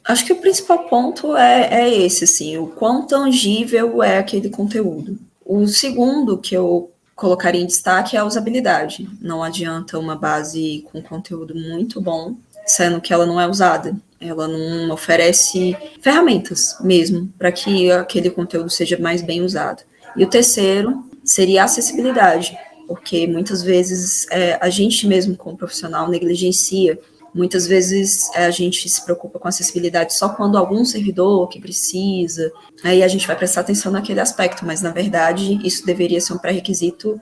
Acho que o principal ponto é esse, assim, o quão tangível é aquele conteúdo. O segundo que eu colocaria em destaque é a usabilidade. Não adianta uma base com conteúdo muito bom, sendo que ela não é usada. Ela não oferece ferramentas mesmo para que aquele conteúdo seja mais bem usado. E o terceiro seria a acessibilidade, porque muitas vezes a gente mesmo, como profissional, negligencia. Muitas vezes a gente se preocupa com acessibilidade só quando algum servidor que precisa, aí a gente vai prestar atenção naquele aspecto, mas na verdade isso deveria ser um pré-requisito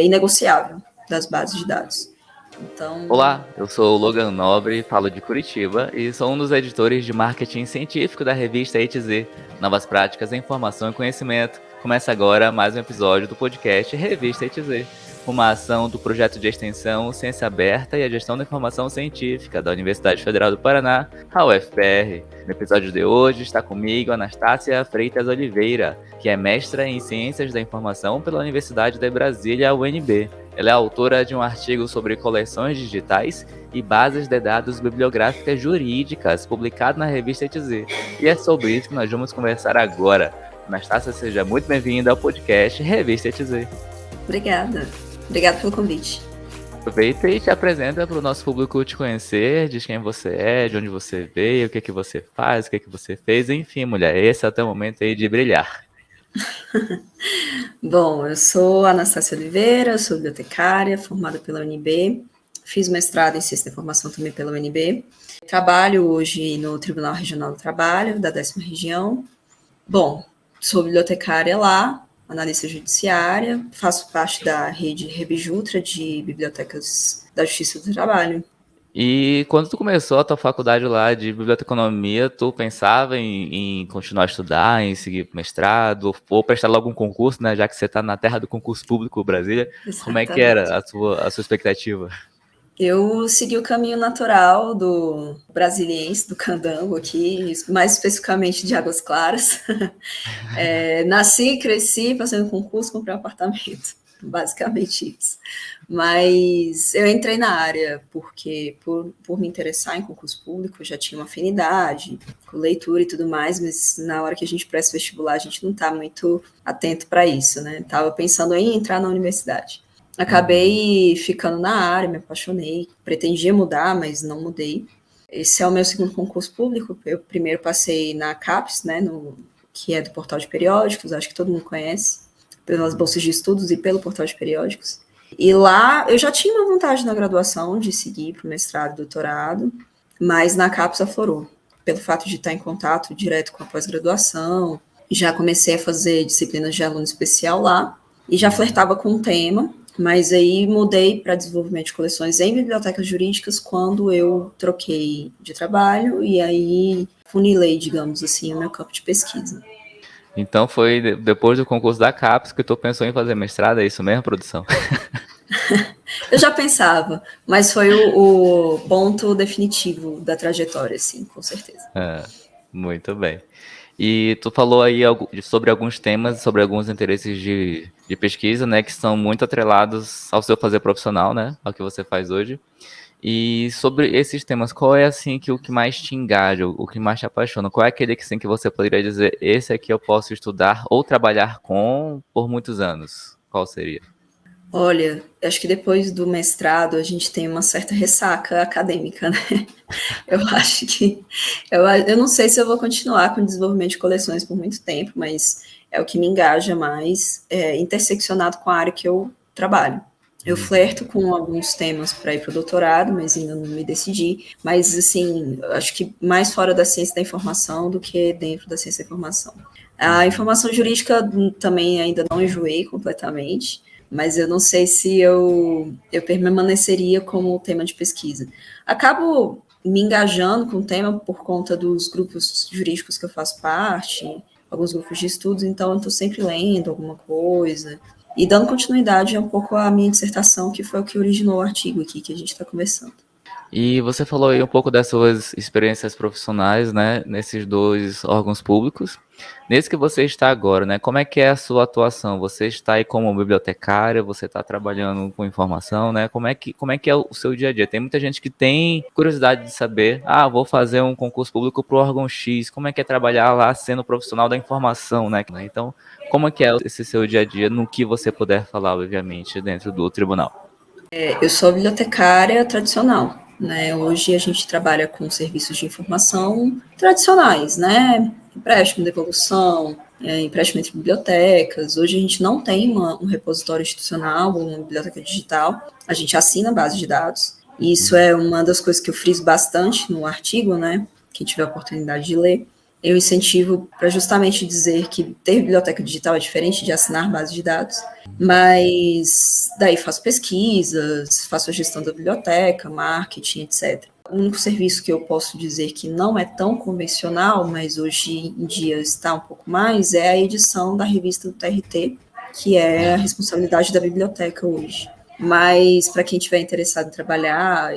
inegociável das bases de dados. Então, Olá, eu sou o Logan Nobre, falo de Curitiba e sou um dos editores de marketing científico da revista ETZ, Novas Práticas em Informação e Conhecimento. Começa agora mais um episódio do podcast Revista ETZ, uma ação do projeto de extensão Ciência Aberta e a Gestão da Informação Científica da Universidade Federal do Paraná, a UFPR. No episódio de hoje está comigo Anastácia Freitas Oliveira, que é mestra em Ciências da Informação pela Universidade de Brasília, UNB. Ela é autora de um artigo sobre coleções digitais e bases de dados bibliográficas jurídicas, publicado na revista ETZ. E é sobre isso que nós vamos conversar agora. Anastácia, seja muito bem-vinda ao podcast Revista ETZ. Obrigada. Obrigada pelo convite. Aproveita e te apresenta para o nosso público te conhecer, diz quem você é, de onde você veio, o que você faz, o que você fez, enfim, mulher, esse é o teu momento aí de brilhar. Bom, eu sou Anastácia Oliveira, sou bibliotecária, formada pela UNB, fiz mestrado em Ciência da Informação também pela UNB, trabalho hoje no Tribunal Regional do Trabalho, da 10ª Região. Bom, sou bibliotecária lá, analista judiciária, faço parte da rede Rebijutra de bibliotecas da Justiça do Trabalho. E quando tu começou a tua faculdade lá de biblioteconomia, tu pensava em continuar a estudar, em seguir mestrado, ou prestar logo um concurso, né? Já que você está na terra do concurso público Brasília. Exatamente. Como é que era a sua expectativa? Eu segui o caminho natural do brasiliense, do candango aqui, mais especificamente de Águas Claras. Nasci, cresci, passei no concurso, comprei um apartamento. Basicamente isso. Mas eu entrei na área porque, por me interessar em concurso público, eu já tinha uma afinidade com leitura e tudo mais, mas na hora que a gente presta vestibular, a gente não está muito atento para isso, né? Estava pensando em entrar na universidade. Acabei ficando na área, me apaixonei, pretendia mudar, mas não mudei. Esse é o meu segundo concurso público. Eu primeiro passei na CAPES, né, que é do Portal de Periódicos, acho que todo mundo conhece, pelas bolsas de estudos e pelo Portal de Periódicos. E lá eu já tinha uma vontade na graduação de seguir para o mestrado e doutorado, mas na CAPES aflorou, pelo fato de estar em contato direto com a pós-graduação. Já comecei a fazer disciplinas de aluno especial lá, e já flertava com o tema, mas aí mudei para desenvolvimento de coleções em bibliotecas jurídicas quando eu troquei de trabalho e aí funilei, digamos assim, o meu campo de pesquisa. Então foi depois do concurso da CAPES que tu pensou em fazer mestrado, é isso mesmo, produção? Eu já pensava, mas foi o ponto definitivo da trajetória, sim, com certeza. Muito bem. E tu falou aí sobre alguns temas, sobre alguns interesses de pesquisa, né, que são muito atrelados ao seu fazer profissional, né, ao que você faz hoje. E sobre esses temas, qual é assim o que mais te engaja, o que mais te apaixona? Qual é aquele que, assim, que você poderia dizer, esse aqui eu posso estudar ou trabalhar com por muitos anos? Qual seria? Olha, acho que depois do mestrado a gente tem uma certa ressaca acadêmica, né? Eu acho que... Eu não sei se eu vou continuar com o desenvolvimento de coleções por muito tempo, mas é o que me engaja mais, interseccionado com a área que eu trabalho. Eu flerto com alguns temas para ir para o doutorado, mas ainda não me decidi. Mas, assim, acho que mais fora da ciência da informação do que dentro da ciência da informação. A informação jurídica também ainda não enjoei completamente, mas eu não sei se eu permaneceria como tema de pesquisa. Acabo me engajando com o tema por conta dos grupos jurídicos que eu faço parte, alguns grupos de estudos, então eu estou sempre lendo alguma coisa e dando continuidade um pouco à minha dissertação, que foi o que originou o artigo aqui que a gente está conversando. E você falou aí um pouco das suas experiências profissionais, né, nesses 2 órgãos públicos. Nesse que você está agora, né, como é que é a sua atuação? Você está aí como bibliotecária, você está trabalhando com informação, né? Como é que é o seu dia a dia? Tem muita gente que tem curiosidade de saber, vou fazer um concurso público para o órgão X, como é trabalhar lá sendo profissional da informação, né? Então, como é que é esse seu dia a dia, no que você puder falar, obviamente, dentro do tribunal? Eu sou bibliotecária tradicional, né? Hoje a gente trabalha com serviços de informação tradicionais, né? Empréstimo, devolução, empréstimo entre bibliotecas. Hoje a gente não tem um repositório institucional ou uma biblioteca digital. A gente assina a base de dados. E isso é uma das coisas que eu friso bastante no artigo, né? Quem tiver a oportunidade de ler. Eu incentivo para justamente dizer que ter biblioteca digital é diferente de assinar base de dados, mas daí faço pesquisas, faço a gestão da biblioteca, marketing, etc. O único serviço que eu posso dizer que não é tão convencional, mas hoje em dia está um pouco mais, é a edição da revista do TRT, que é a responsabilidade da biblioteca hoje. Mas para quem tiver interessado em trabalhar,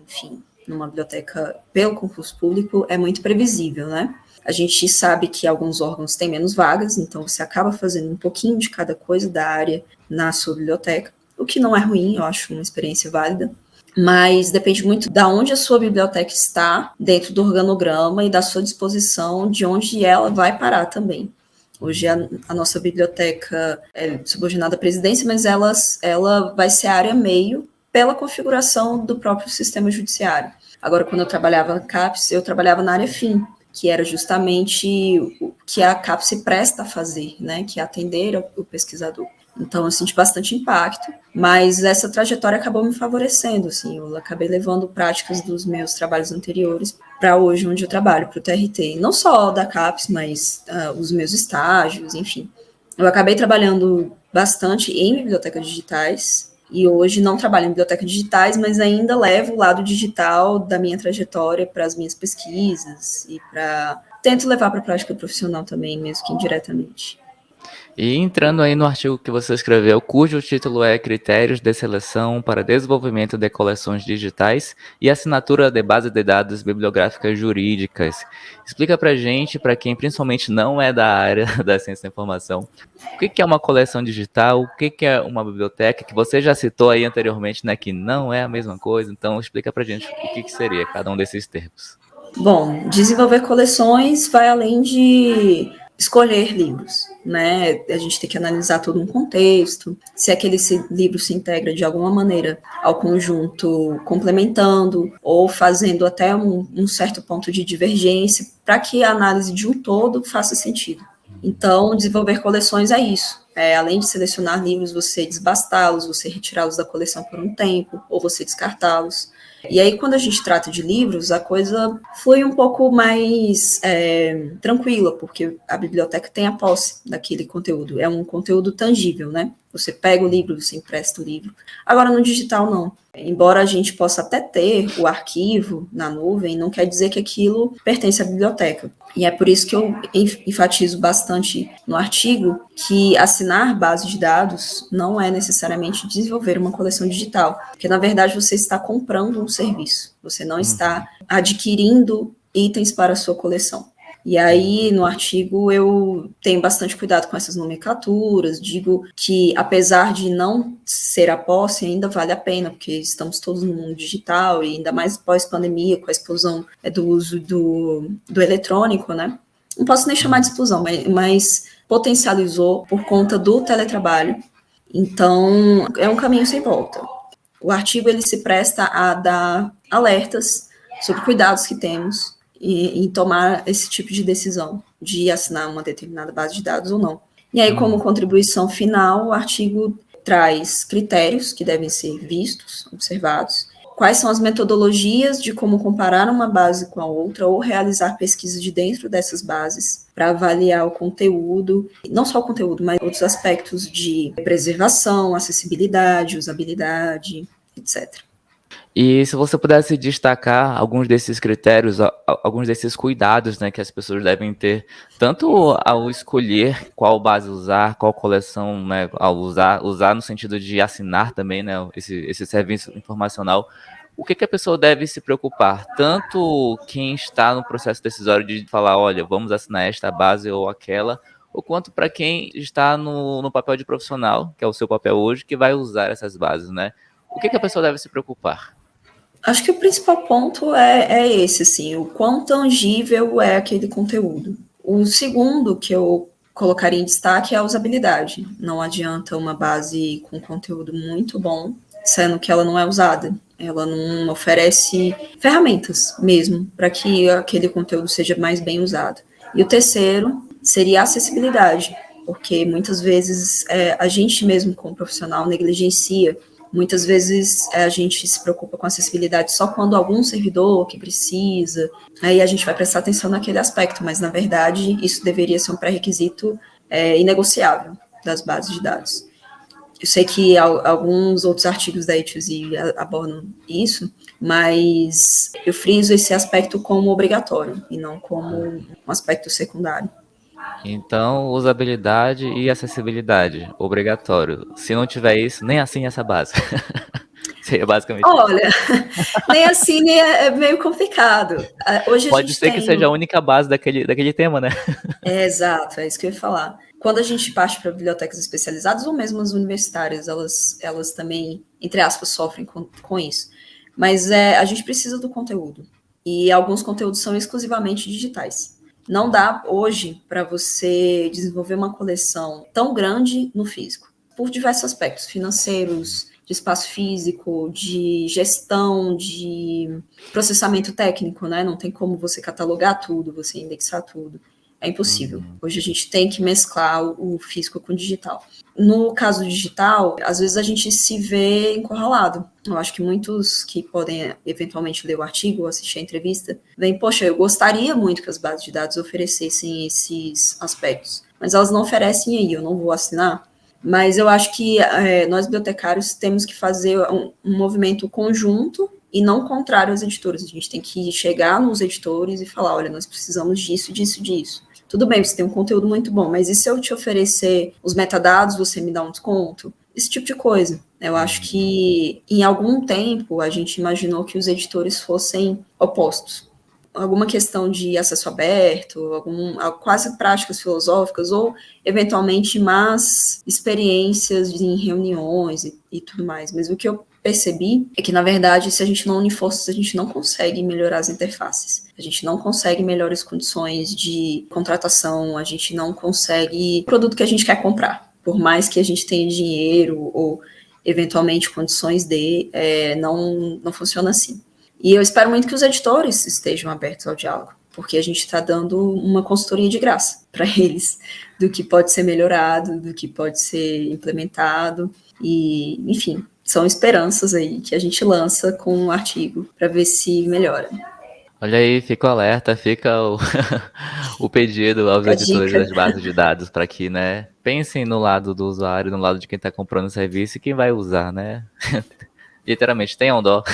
enfim, numa biblioteca pelo concurso público, é muito previsível, né? A gente sabe que alguns órgãos têm menos vagas, então você acaba fazendo um pouquinho de cada coisa da área na sua biblioteca, o que não é ruim, eu acho uma experiência válida, mas depende muito de onde a sua biblioteca está dentro do organograma e da sua disposição de onde ela vai parar também. Hoje a nossa biblioteca é subordinada à presidência, mas ela vai ser área meio pela configuração do próprio sistema judiciário. Agora, quando eu trabalhava na CAPES, eu trabalhava na área fim, que era justamente o que a CAPES se presta a fazer, né, que é atender o pesquisador. Então, eu senti bastante impacto, mas essa trajetória acabou me favorecendo, assim, eu acabei levando práticas dos meus trabalhos anteriores para hoje, onde eu trabalho, para o TRT, não só da CAPES, mas os meus estágios, enfim. Eu acabei trabalhando bastante em bibliotecas digitais, e hoje não trabalho em bibliotecas digitais, mas ainda levo o lado digital da minha trajetória para as minhas pesquisas e tento levar para a prática profissional também, mesmo que indiretamente. E entrando aí no artigo que você escreveu, cujo título é Critérios de Seleção para Desenvolvimento de Coleções Digitais e Assinatura de Base de Dados Bibliográficas Jurídicas. Explica pra gente, para quem principalmente não é da área da ciência da informação, o que é uma coleção digital, o que é uma biblioteca, que você já citou aí anteriormente, né, que não é a mesma coisa, então explica pra gente o que seria cada um desses termos. Bom, desenvolver coleções vai além de escolher livros, né? A gente tem que analisar todo um contexto, se aquele livro se integra de alguma maneira ao conjunto, complementando ou fazendo até um certo ponto de divergência, para que a análise de um todo faça sentido. Então, desenvolver coleções é isso. Além de selecionar livros, você desbastá-los, você retirá-los da coleção por um tempo, ou você descartá-los. E aí, quando a gente trata de livros, a coisa foi um pouco mais tranquila, porque a biblioteca tem a posse daquele conteúdo. É um conteúdo tangível, né? Você pega o livro, você empresta o livro. Agora, no digital, não. Embora a gente possa até ter o arquivo na nuvem, não quer dizer que aquilo pertence à biblioteca. E é por isso que eu enfatizo bastante no artigo que assinar base de dados não é necessariamente desenvolver uma coleção digital, porque na verdade você está comprando um serviço, você não está adquirindo itens para a sua coleção. E aí, no artigo, eu tenho bastante cuidado com essas nomenclaturas, digo que, apesar de não ser a posse, ainda vale a pena, porque estamos todos no mundo digital, e ainda mais pós-pandemia, com a explosão do uso do eletrônico, né? Não posso nem chamar de explosão, mas potencializou por conta do teletrabalho. Então, é um caminho sem volta. O artigo, ele se presta a dar alertas sobre cuidados que temos em tomar esse tipo de decisão, de assinar uma determinada base de dados ou não. E aí, como contribuição final, o artigo traz critérios que devem ser vistos, observados, quais são as metodologias de como comparar uma base com a outra ou realizar pesquisas de dentro dessas bases para avaliar o conteúdo, não só o conteúdo, mas outros aspectos de preservação, acessibilidade, usabilidade, etc. E se você pudesse destacar alguns desses critérios, alguns desses cuidados, né, que as pessoas devem ter, tanto ao escolher qual base usar, qual coleção, né, ao usar no sentido de assinar também, né, esse serviço informacional, o que a pessoa deve se preocupar? Tanto quem está no processo decisório de falar, olha, vamos assinar esta base ou aquela, ou quanto para quem está no papel de profissional, que é o seu papel hoje, que vai usar essas bases, né? O que a pessoa deve se preocupar? Acho que o principal ponto é esse, assim, o quão tangível é aquele conteúdo. O segundo que eu colocaria em destaque é a usabilidade. Não adianta uma base com conteúdo muito bom, sendo que ela não é usada. Ela não oferece ferramentas mesmo para que aquele conteúdo seja mais bem usado. E o terceiro seria a acessibilidade, porque muitas vezes a gente mesmo como profissional negligencia. Muitas vezes a gente se preocupa com acessibilidade só quando algum servidor que precisa, aí a gente vai prestar atenção naquele aspecto, mas na verdade isso deveria ser um pré-requisito inegociável das bases de dados. Eu sei que alguns outros artigos da A2Z abordam isso, mas eu friso esse aspecto como obrigatório e não como um aspecto secundário. Então, usabilidade e acessibilidade, obrigatório. Se não tiver isso, nem assim essa base. Seria basicamente isso. Olha, nem assim, nem é meio complicado. Hoje a Pode gente ser que seja tem... a única base daquele tema, né? Exato, é isso que eu ia falar. Quando a gente parte para bibliotecas especializadas, ou mesmo as universitárias, elas também, entre aspas, sofrem com isso. Mas a gente precisa do conteúdo. E alguns conteúdos são exclusivamente digitais. Não dá hoje para você desenvolver uma coleção tão grande no físico, por diversos aspectos, financeiros, de espaço físico, de gestão, de processamento técnico, né? Não tem como você catalogar tudo, você indexar tudo. É impossível. Hoje a gente tem que mesclar o físico com o digital. No caso digital, às vezes a gente se vê encurralado. Eu acho que muitos que podem eventualmente ler o artigo ou assistir a entrevista, veem, poxa, eu gostaria muito que as bases de dados oferecessem esses aspectos, mas elas não oferecem aí, eu não vou assinar. Mas eu acho que nós bibliotecários temos que fazer um movimento conjunto e não contrário às editoras. A gente tem que chegar nos editores e falar, olha, nós precisamos disso, disso, disso. Tudo bem, você tem um conteúdo muito bom, mas e se eu te oferecer os metadados, você me dá um desconto? Esse tipo de coisa. Eu acho que em algum tempo a gente imaginou que os editores fossem opostos. Alguma questão de acesso aberto, quase práticas filosóficas, ou eventualmente más experiências em reuniões e tudo mais. Mas o que eu percebi é que, na verdade, se a gente não unir forças, a gente não consegue melhorar as interfaces. A gente não consegue melhores condições de contratação, a gente não consegue o produto que a gente quer comprar. Por mais que a gente tenha dinheiro ou, eventualmente, condições não funciona assim. E eu espero muito que os editores estejam abertos ao diálogo, porque a gente está dando uma consultoria de graça para eles, do que pode ser melhorado, do que pode ser implementado, e, enfim, são esperanças aí que a gente lança com um artigo para ver se melhora. Olha aí, fica o alerta, fica o pedido aos A editores dica. das bases de dados para que, né, pensem no lado do usuário, no lado de quem está comprando o serviço e quem vai usar, né? Literalmente, tenham dó.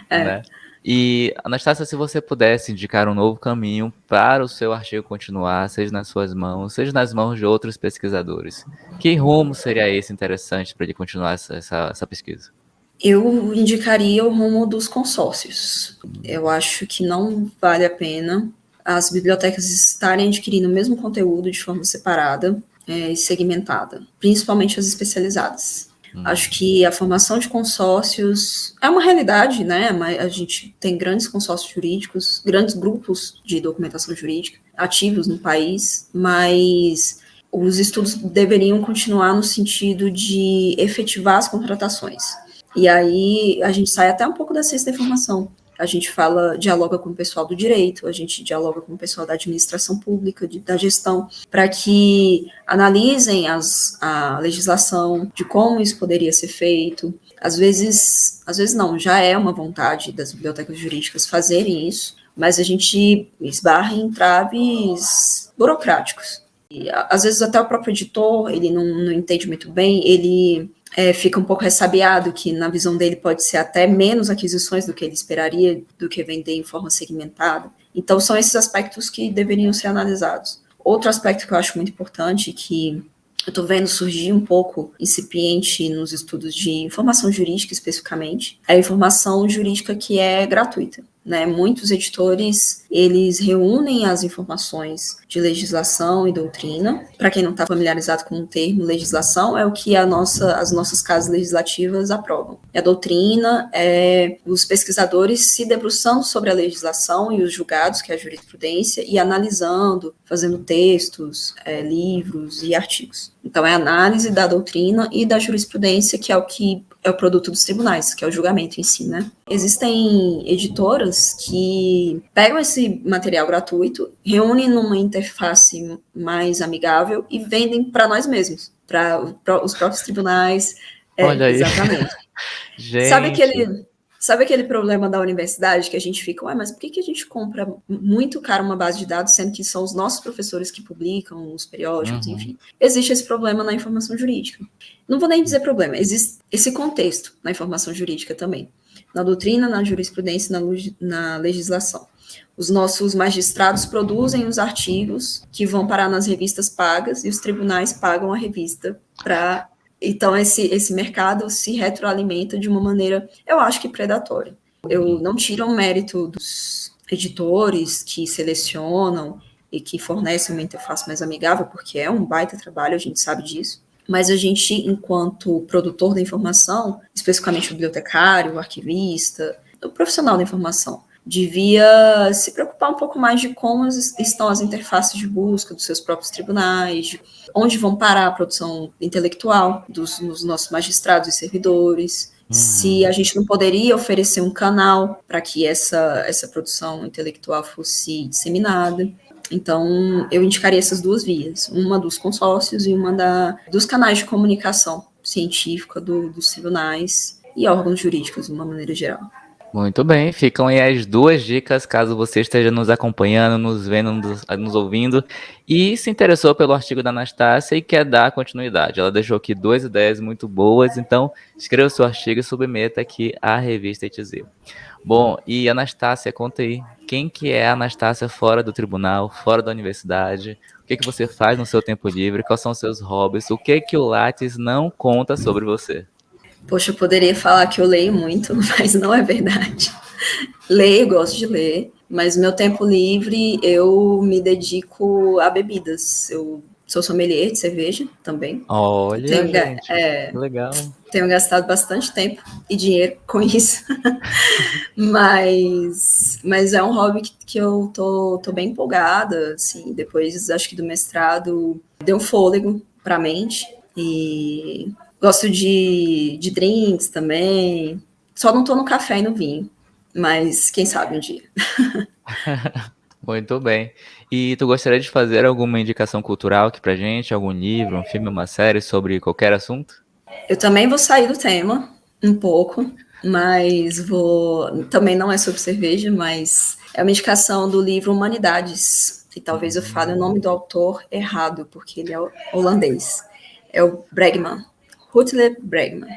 Né? E, Anastácia, se você pudesse indicar um novo caminho para o seu artigo continuar, seja nas suas mãos, seja nas mãos de outros pesquisadores, que rumo seria esse interessante para ele continuar essa pesquisa? Eu indicaria o rumo dos consórcios. Eu acho que não vale a pena as bibliotecas estarem adquirindo o mesmo conteúdo de forma separada e segmentada, principalmente as especializadas. Acho que a formação de consórcios é uma realidade, né? A gente tem grandes consórcios jurídicos, grandes grupos de documentação jurídica ativos no país, mas os estudos deveriam continuar no sentido de efetivar as contratações. E aí a gente sai até um pouco da ciência da informação. A gente dialoga com o pessoal do direito, a gente dialoga com o pessoal da administração pública, da gestão, para que analisem a legislação, de como isso poderia ser feito. Às vezes não, já é uma vontade das bibliotecas jurídicas fazerem isso, mas a gente esbarra em entraves burocráticos. E, às vezes até o próprio editor, ele não entende muito bem, ele fica um pouco ressabiado, que na visão dele pode ser até menos aquisições do que ele esperaria, do que vender em forma segmentada. Então, são esses aspectos que deveriam ser analisados. Outro aspecto que eu acho muito importante, que eu estou vendo surgir um pouco incipiente nos estudos de informação jurídica, especificamente, a informação jurídica que é gratuita. Né? Muitos editores, eles reúnem as informações de legislação e doutrina. Para quem não está familiarizado com o termo, legislação é o que as nossas casas legislativas aprovam. E a doutrina é os pesquisadores se debruçando sobre a legislação e os julgados, que é a jurisprudência, e analisando, fazendo textos, livros e artigos. Então, é a análise da doutrina e da jurisprudência, que é o produto dos tribunais, que é o julgamento em si, né? Existem editoras que pegam esse material gratuito, reúnem numa interface mais amigável e vendem para nós mesmos, para os próprios tribunais. Olha aí. Exatamente. Gente. Sabe aquele problema da universidade que a gente fica, mas por que a gente compra muito caro uma base de dados, sendo que são os nossos professores que publicam os periódicos, enfim. Existe esse problema na informação jurídica. Não vou nem dizer problema, existe esse contexto na informação jurídica também. Na doutrina, na jurisprudência, na legislação. Os nossos magistrados produzem os artigos que vão parar nas revistas pagas e os tribunais pagam a revista para... Então, esse mercado se retroalimenta de uma maneira, eu acho que predatória. Eu não tiro o mérito dos editores que selecionam e que fornecem uma interface mais amigável, porque é um baita trabalho, a gente sabe disso. Mas a gente, enquanto produtor da informação, especificamente o bibliotecário, o arquivista, o profissional da informação, devia se preocupar um pouco mais de como estão as interfaces de busca dos seus próprios tribunais, de onde vão parar a produção intelectual dos nossos magistrados e servidores, se a gente não poderia oferecer um canal para que essa produção intelectual fosse disseminada. Então, eu indicaria essas duas vias, uma dos consórcios e uma dos canais de comunicação científica dos tribunais e órgãos jurídicos, de uma maneira geral. Muito bem, ficam aí as duas dicas, caso você esteja nos acompanhando, nos vendo, nos ouvindo e se interessou pelo artigo da Anastácia e quer dar continuidade. Ela deixou aqui 2 ideias muito boas, então escreva o seu artigo e submeta aqui à revista ETZ. Bom, e Anastácia, conta aí, quem que é a Anastácia fora do tribunal, fora da universidade? O que você faz no seu tempo livre? Quais são os seus hobbies? O que o Lattes não conta sobre você? Poxa, eu poderia falar que eu leio muito, mas não é verdade. Leio, gosto de ler, mas meu tempo livre eu me dedico a bebidas. Eu sou sommelier de cerveja também. Olha, gente, que legal. Tenho gastado bastante tempo e dinheiro com isso, mas é um hobby que eu tô bem empolgada, assim, depois acho que do mestrado deu um fôlego para a mente e... Gosto de drinks também. Só não tô no café e no vinho. Mas quem sabe um dia. Muito bem. E tu gostaria de fazer alguma indicação cultural aqui pra gente? Algum livro, um filme, uma série sobre qualquer assunto? Eu também vou sair do tema um pouco. Mas também não é sobre cerveja, mas é uma indicação do livro Humanidades. E talvez eu fale o nome do autor errado, porque ele é holandês. É o Bregman. Rutger Bregman.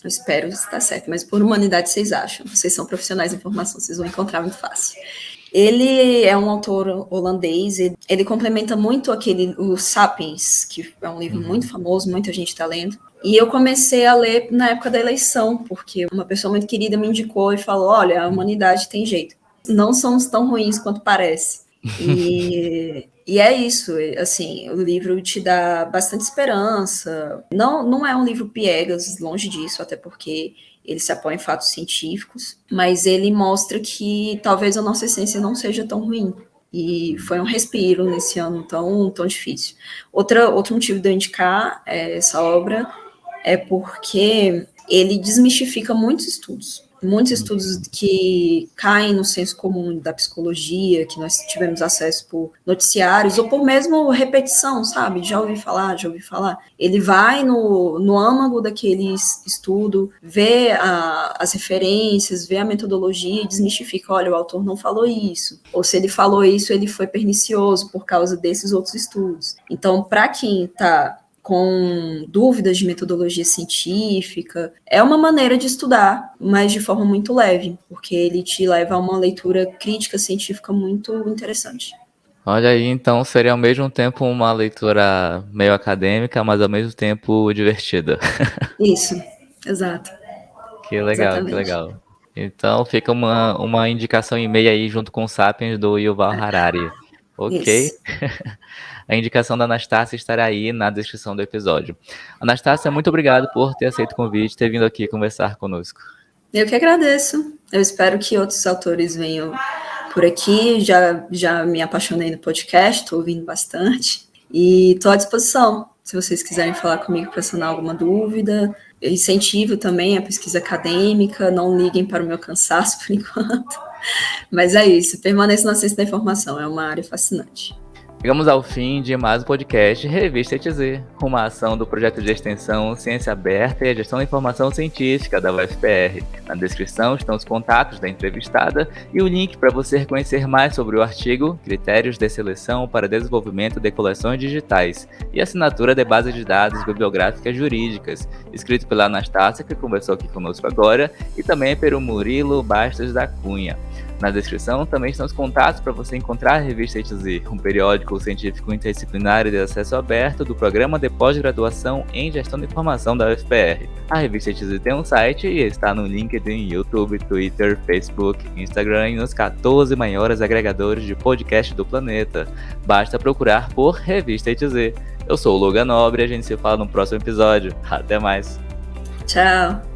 Eu espero estar certo, mas por humanidade vocês acham. Vocês são profissionais de informação, vocês vão encontrar muito fácil. Ele é um autor holandês, ele complementa muito o Sapiens, que é um livro muito famoso, muita gente está lendo. E eu comecei a ler na época da eleição, porque uma pessoa muito querida me indicou e falou, olha, a humanidade tem jeito. Não somos tão ruins quanto parece. E é isso, assim, o livro te dá bastante esperança. Não é um livro piegas, longe disso, até porque ele se apoia em fatos científicos, mas ele mostra que talvez a nossa essência não seja tão ruim. E foi um respiro nesse ano tão difícil. Outro motivo de eu indicar essa obra é porque ele desmistifica muitos estudos que caem no senso comum da psicologia, que nós tivemos acesso por noticiários, ou por mesmo repetição, sabe? Já ouvi falar. Ele vai no âmago daquele estudo, vê as referências, vê a metodologia e desmistifica, olha, o autor não falou isso, ou se ele falou isso, ele foi pernicioso por causa desses outros estudos. Então, para quem está com dúvidas de metodologia científica, é uma maneira de estudar, mas de forma muito leve, porque ele te leva a uma leitura crítica científica muito interessante. Olha aí, então seria ao mesmo tempo uma leitura meio acadêmica, mas ao mesmo tempo divertida. Isso, exato, Que legal, que exatamente. legal. Então fica uma indicação e meia aí junto com o Sapiens do Yuval Harari. Ok. Isso. A indicação da Anastácia estará aí na descrição do episódio. Anastácia, muito obrigado por ter aceito o convite e ter vindo aqui conversar conosco. Eu que agradeço. Eu espero que outros autores venham por aqui. Já me apaixonei no podcast, estou ouvindo bastante. E estou à disposição. Se vocês quiserem falar comigo para sanar alguma dúvida, eu incentivo também a pesquisa acadêmica. Não liguem para o meu cansaço por enquanto. Mas é isso. Permaneça na ciência da informação. É uma área fascinante. Chegamos ao fim de mais um podcast Revista ETZ, uma ação do projeto de extensão Ciência Aberta e a Gestão da Informação Científica da UFPR. Na descrição estão os contatos da entrevistada e o link para você conhecer mais sobre o artigo Critérios de Seleção para Desenvolvimento de Coleções Digitais e Assinatura de Bases de Dados Bibliográficas Jurídicas, escrito pela Anastácia, que conversou aqui conosco agora, e também pelo Murilo Bastos da Cunha. Na descrição também estão os contatos para você encontrar a revista ETZ, um periódico científico interdisciplinar e de acesso aberto do Programa de Pós-Graduação em Gestão de Informação da UFPR. A revista ETZ tem um site e está no LinkedIn, YouTube, Twitter, Facebook, Instagram e nos 14 maiores agregadores de podcast do planeta. Basta procurar por Revista ETZ. Eu sou o Logan Nobre e a gente se fala no próximo episódio. Até mais! Tchau!